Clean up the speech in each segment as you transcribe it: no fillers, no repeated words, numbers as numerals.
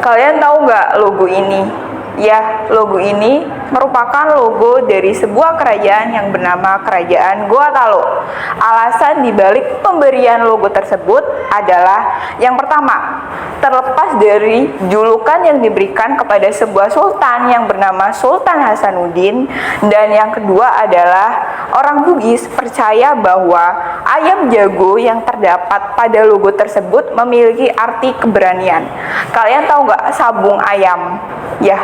Kalian tahu nggak logo ini? Ya, logo ini merupakan logo dari sebuah kerajaan yang bernama Kerajaan Goa Talo. Alasan dibalik pemberian logo tersebut adalah yang pertama, terlepas dari julukan yang diberikan kepada sebuah sultan yang bernama Sultan Hasanuddin, dan yang kedua adalah orang Bugis percaya bahwa ayam jago yang terdapat pada logo tersebut memiliki arti keberanian. Kalian tahu nggak sabung ayam? Ya,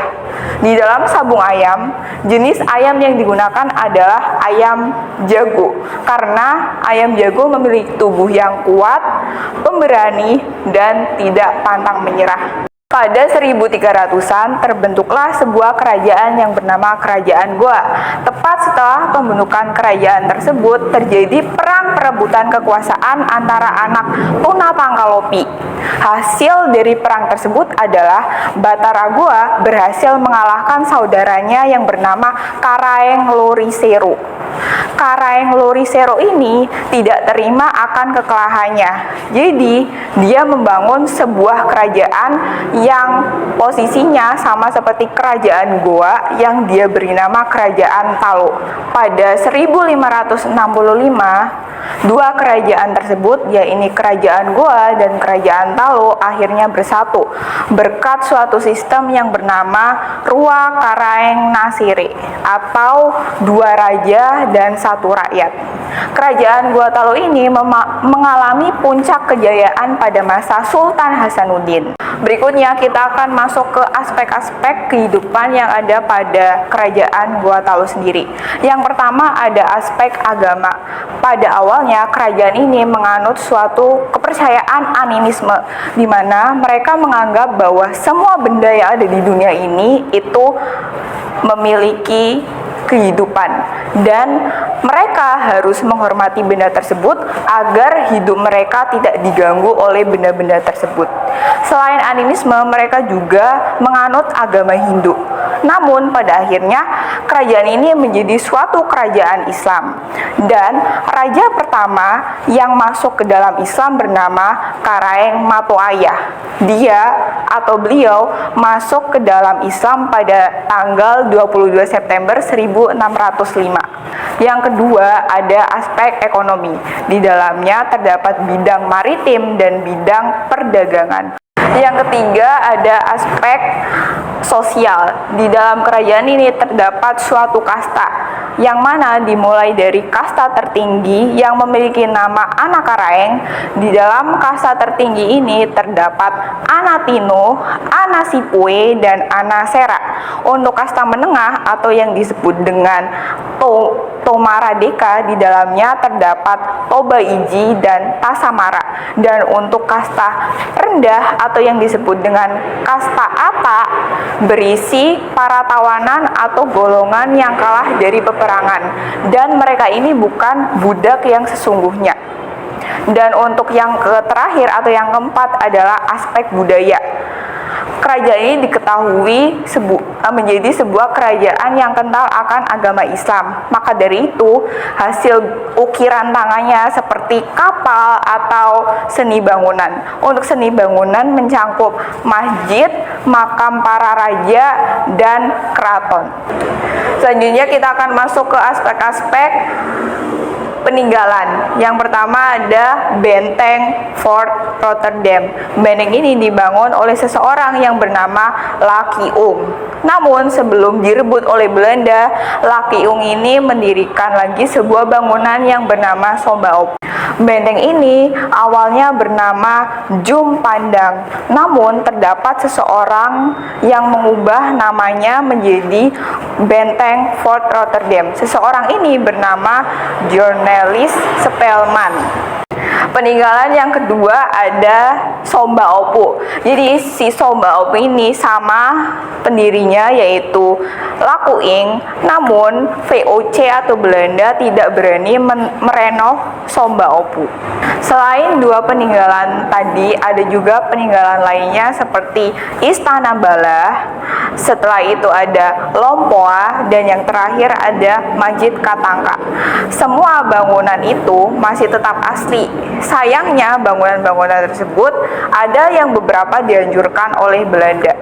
di dalam sabung ayam, jenis ayam yang digunakan adalah ayam jago. Karena ayam jago memiliki tubuh yang kuat, pemberani, dan tidak pantang menyerah. Pada 1300-an terbentuklah sebuah kerajaan yang bernama Kerajaan Goa. Tepat setelah pembentukan kerajaan tersebut, terjadi perang perebutan kekuasaan antara anak Tuna Tangkalopi. Hasil dari perang tersebut adalah Batara Goa berhasil mengalahkan saudaranya yang bernama Karaeng Lorisero. Karaeng Lorisero ini tidak terima akan kekalahannya. Jadi, dia membangun sebuah kerajaan yang posisinya sama seperti kerajaan Goa yang dia beri nama Kerajaan Talo. Pada 1565, dua kerajaan tersebut, yaitu Kerajaan Goa dan Kerajaan Talo, akhirnya bersatu berkat suatu sistem yang bernama Rua Karaeng Nasire atau dua raja dan satu rakyat. Kerajaan Goa Talo ini mengalami puncak kejayaan pada masa Sultan Hasanuddin. Berikutnya kita akan masuk ke aspek-aspek kehidupan yang ada pada Kerajaan Goa Talo sendiri. Yang pertama ada aspek agama. Pada awalnya kerajaan ini menganut suatu kepercayaan animisme, di mana mereka menganggap bahwa semua benda yang ada di dunia ini itu memiliki kehidupan dan mereka harus menghormati benda tersebut agar hidup mereka tidak diganggu oleh benda-benda tersebut. Selain animisme, mereka juga menganut agama Hindu. Namun pada akhirnya kerajaan ini menjadi suatu kerajaan Islam dan raja pertama yang masuk ke dalam Islam bernama Karaeng Matoaya. Dia atau beliau masuk ke dalam Islam pada tanggal 22 September 1605. Yang kedua ada aspek ekonomi. Di dalamnya terdapat bidang maritim dan bidang perdagangan. Yang ketiga ada aspek sosial. Di dalam kerajaan ini terdapat suatu kasta, yang mana dimulai dari kasta tertinggi yang memiliki nama Anak Karaeng. Di dalam kasta tertinggi ini terdapat Anatino, Anasipue, dan Anasera. Untuk kasta menengah atau yang disebut dengan Tomaradeka, di dalamnya terdapat Tobaiji dan Tasamara. Dan untuk kasta rendah atau yang disebut dengan kasta Ata berisi para tawanan atau golongan yang kalah dari peperangan, dan mereka ini bukan budak yang sesungguhnya. Dan untuk yang terakhir atau yang keempat adalah aspek budaya. Kerajaan ini diketahui menjadi sebuah kerajaan yang kental akan agama Islam. Maka dari itu, hasil ukiran tangannya seperti kapal atau seni bangunan. Untuk seni bangunan mencangkup masjid, makam para raja, dan keraton. Selanjutnya kita akan masuk ke aspek-aspek peninggalan. Yang pertama ada benteng Fort Rotterdam. Benteng ini dibangun oleh seseorang yang bernama Lakiung. Namun sebelum direbut oleh Belanda, Lakiung ini mendirikan lagi sebuah bangunan yang bernama Sombaop. Benteng ini awalnya bernama Jum Pandang, namun terdapat seseorang yang mengubah namanya menjadi Benteng Fort Rotterdam. Seseorang ini bernama Cornelis Spelman. Peninggalan yang kedua ada Sombaopu. Jadi si Sombaopu ini sama pendirinya yaitu Lakuing, namun VOC atau Belanda tidak berani merenov Sombaopu. Selain dua peninggalan tadi, ada juga peninggalan lainnya seperti Istana Bala, setelah itu ada Lompoa, dan yang terakhir ada Masjid Katangka. Semua bangunan itu masih tetap asli Sayangnya bangunan-bangunan tersebut ada yang beberapa dihancurkan oleh Belanda.